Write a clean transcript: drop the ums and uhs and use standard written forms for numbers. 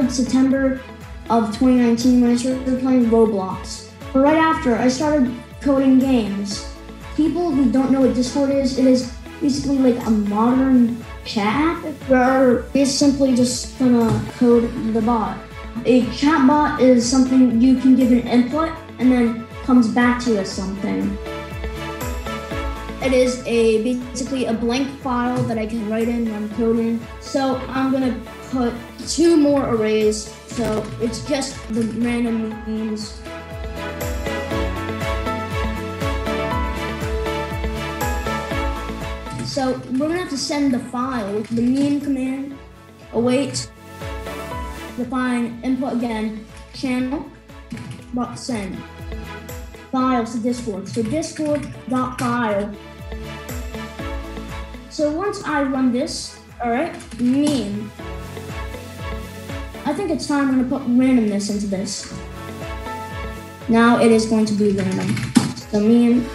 started September of 2019 when I started playing Roblox. But right after, I started coding games. People who don't know what Discord is, it is basically like a modern chat app where it's simply just gonna code the bot. A chat bot is something you can give an input and then comes back to you as something. It is basically a blank file that I can write in when I'm coding. So I'm gonna put 2 more arrays, so it's just the random memes. So we're gonna have to send the file with the meme command, await, define input again, channel, dot send, files to Discord. So discord.file. So once I run this, all right, meme. I think it's time I'm gonna put randomness into this. Now it is going to be random. So meme.